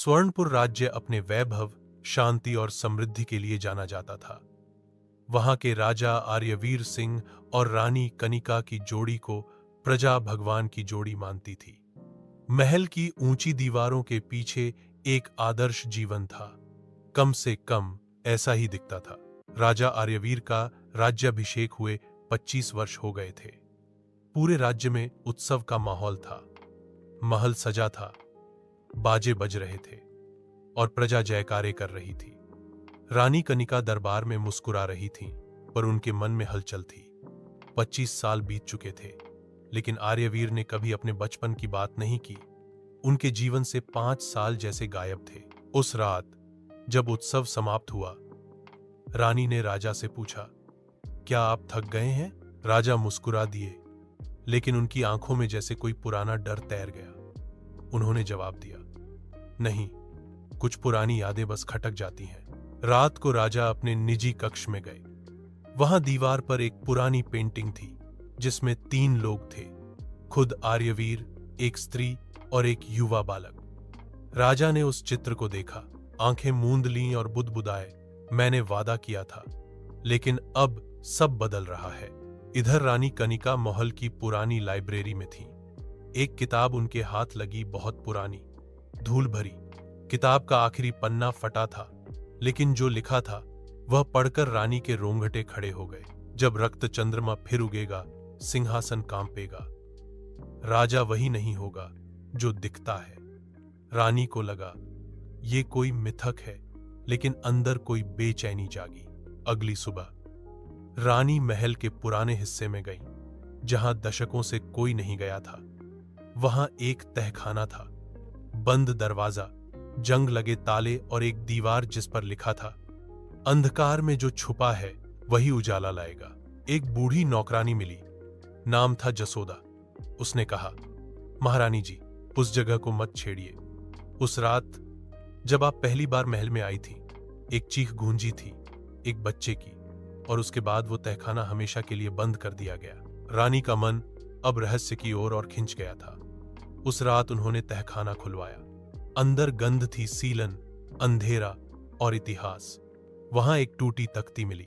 स्वर्णपुर राज्य अपने वैभव, शांति और समृद्धि के लिए जाना जाता था। वहां के राजा आर्यवीर सिंह और रानी कनिका की जोड़ी को प्रजा भगवान की जोड़ी मानती थी। महल की ऊंची दीवारों के पीछे एक आदर्श जीवन था। कम से कम ऐसा ही दिखता था। राजा आर्यवीर का राज्याभिषेक हुए 25 वर्ष हो गए थे। पूरे राज्य में उत्सव का माहौल था। महल सजा था, बाजे बज रहे थे और प्रजा जयकारे कर रही थी। रानी कनिका दरबार में मुस्कुरा रही थीं, पर उनके मन में हलचल थी। 25 साल बीत चुके थे, लेकिन आर्यवीर ने कभी अपने बचपन की बात नहीं की। उनके जीवन से 5 साल जैसे गायब थे। उस रात जब उत्सव समाप्त हुआ, रानी ने राजा से पूछा, क्या आप थक गए हैं? राजा मुस्कुरा दिए, लेकिन उनकी आंखों में जैसे कोई पुराना डर तैर गया। उन्होंने जवाब दिया, नहीं, कुछ पुरानी यादें बस खटक जाती हैं। रात को राजा अपने निजी कक्ष में गए। वहां दीवार पर एक पुरानी पेंटिंग थी, जिसमें 3 लोग थे, खुद आर्यवीर, एक स्त्री और एक युवा बालक। राजा ने उस चित्र को देखा, आंखें मूंद लीं और बुदबुदाए, मैंने वादा किया था, लेकिन अब सब बदल रहा है। इधर रानी कनिका महल की पुरानी लाइब्रेरी में थी। एक किताब उनके हाथ लगी, बहुत पुरानी, धूल भरी। किताब का आखिरी पन्ना फटा था, लेकिन जो लिखा था वह पढ़कर रानी के रोंगटे खड़े हो गए। जब रक्त चंद्रमा फिर उगेगा, सिंहासन कांपेगा, राजा वही नहीं होगा जो दिखता है। रानी को लगा ये कोई मिथक है, लेकिन अंदर कोई बेचैनी जागी। अगली सुबह रानी महल के पुराने हिस्से में गई, जहां दशकों से कोई नहीं गया था। वहां एक तहखाना था, बंद दरवाजा, जंग लगे ताले और एक दीवार जिस पर लिखा था, अंधकार में जो छुपा है वही उजाला लाएगा। एक बूढ़ी नौकरानी मिली, नाम था जसोदा। उसने कहा, महारानी जी, उस जगह को मत छेड़िए। उस रात जब आप पहली बार महल में आई थी, एक चीख गूंजी थी, एक बच्चे की, और उसके बाद वो तहखाना हमेशा के लिए बंद कर दिया गया। रानी का मन अब रहस्य की ओर और खिंच गया था। उस रात उन्होंने तहखाना खुलवाया। अंदर गंध थी, सीलन, अंधेरा और इतिहास। वहां एक टूटी तख्ती मिली।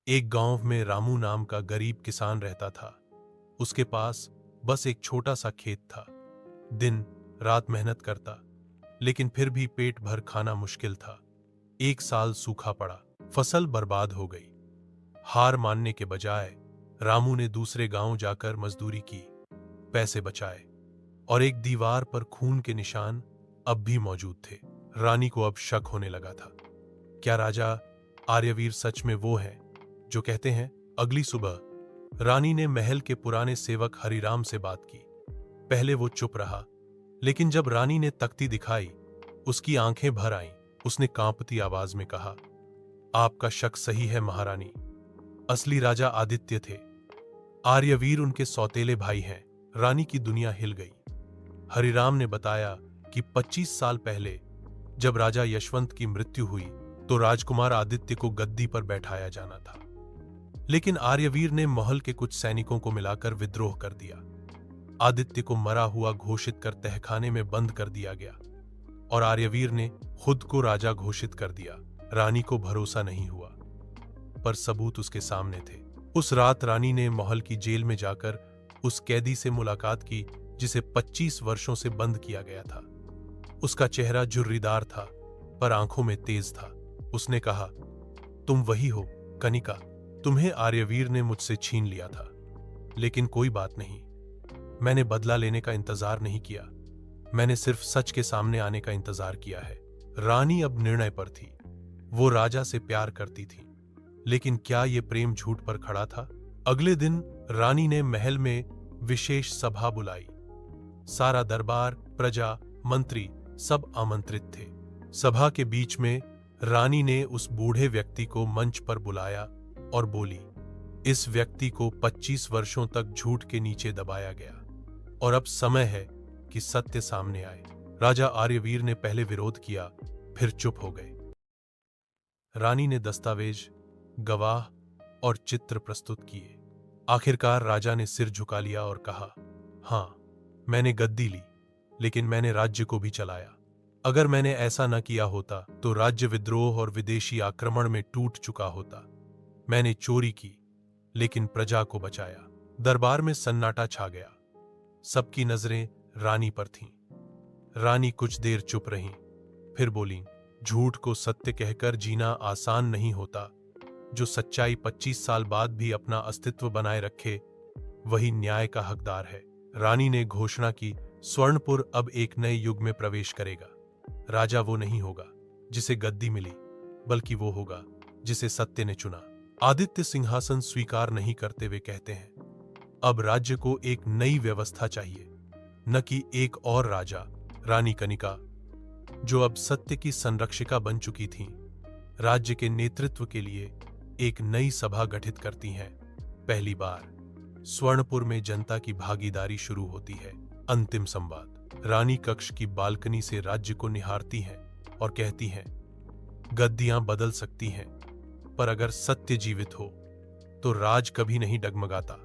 एक गांव में रामू नाम का गरीब किसान रहता था। उसके पास बस एक छोटा सा खेत था। दिन रात मेहनत करता, लेकिन फिर भी पेट भर खाना मुश्किल था। एक साल सूखा पड़ा, फसल बर्बाद हो गई। हार मानने के बजाय रामू ने दूसरे गांव जाकर मजदूरी की, पैसे बचाए, और एक दीवार पर खून के निशान अब भी मौजूद थे। रानी को अब शक होने लगा था, क्या राजा आर्यवीर सच में वो है जो कहते हैं? अगली सुबह रानी ने महल के पुराने सेवक हरिराम से बात की। पहले वो चुप रहा, लेकिन जब रानी ने तख्ती दिखाई, उसकी आंखें भर आईं। उसने कांपती आवाज में कहा, आपका शक सही है महारानी, असली राजा आदित्य थे। आर्यवीर उनके सौतेले भाई हैं। रानी की दुनिया हिल गई। हरिराम ने बताया कि 25 साल पहले जब राजा यशवंत की मृत्यु हुई, तो राजकुमार आदित्य को गद्दी पर बैठाया जाना था, लेकिन आर्यवीर ने महल के कुछ सैनिकों को मिलाकर विद्रोह कर दिया। आदित्य को मरा हुआ घोषित कर तहखाने में बंद कर दिया गया, और आर्यवीर ने खुद को राजा घोषित कर दिया। रानी को भरोसा नहीं हुआ, पर सबूत उसके सामने थे। उस रात रानी ने महल की जेल में जाकर उस कैदी से मुलाकात की जिसे 25 वर्षों से बंद किया गया था। उसका चेहरा झुर्रीदार था, पर आंखों में तेज था। उसने कहा, तुम वही हो कनिका, तुम्हें आर्यवीर ने मुझसे छीन लिया था, लेकिन कोई बात नहीं, मैंने बदला लेने का इंतजार नहीं किया, मैंने सिर्फ सच के सामने आने का इंतजार किया है। रानी अब निर्णय पर थी। वो राजा से प्यार करती थी, लेकिन क्या ये प्रेम झूठ पर खड़ा था? अगले दिन रानी ने महल में विशेष सभा बुलाई। सारा दरबार, प्रजा, मंत्री सब आमंत्रित थे। सभा के बीच में रानी ने उस बूढ़े व्यक्ति को मंच पर बुलाया और बोली, इस व्यक्ति को 25 वर्षों तक झूठ के नीचे दबाया गया, और अब समय है कि सत्य सामने आए। राजा आर्यवीर ने पहले विरोध किया, फिर चुप हो गए। रानी ने दस्तावेज, गवाह और चित्र प्रस्तुत किए। आखिरकार राजा ने सिर झुका लिया और कहा, हां, मैंने गद्दी ली, लेकिन मैंने राज्य को भी चलाया। अगर मैंने ऐसा न किया होता तो राज्य विद्रोह और विदेशी आक्रमण में टूट चुका होता। मैंने चोरी की, लेकिन प्रजा को बचाया। दरबार में सन्नाटा छा गया। सबकी नजरें रानी पर थीं। रानी कुछ देर चुप रहीं, फिर बोलीं, झूठ को सत्य कहकर जीना आसान नहीं होता। जो सच्चाई 25 साल बाद भी अपना अस्तित्व बनाए रखे, वही न्याय का हकदार है। रानी ने घोषणा की, स्वर्णपुर अब एक नए युग में प्रवेश करेगा। राजा वो नहीं होगा जिसे गद्दी मिली, बल्कि वो होगा जिसे सत्य ने चुना। आदित्य सिंहासन स्वीकार नहीं करते हुए कहते हैं, अब राज्य को एक नई व्यवस्था चाहिए, न कि एक और राजा। रानी कनिका, जो अब सत्य की संरक्षिका बन चुकी थीं, राज्य के नेतृत्व के लिए एक नई सभा गठित करती हैं। पहली बार स्वर्णपुर में जनता की भागीदारी शुरू होती है। अंतिम संवाद। रानी कक्ष की बालकनी से राज्य को निहारती हैं और कहती हैं, गद्दियां बदल सकती हैं, पर अगर सत्य जीवित हो तो राज कभी नहीं डगमगाता।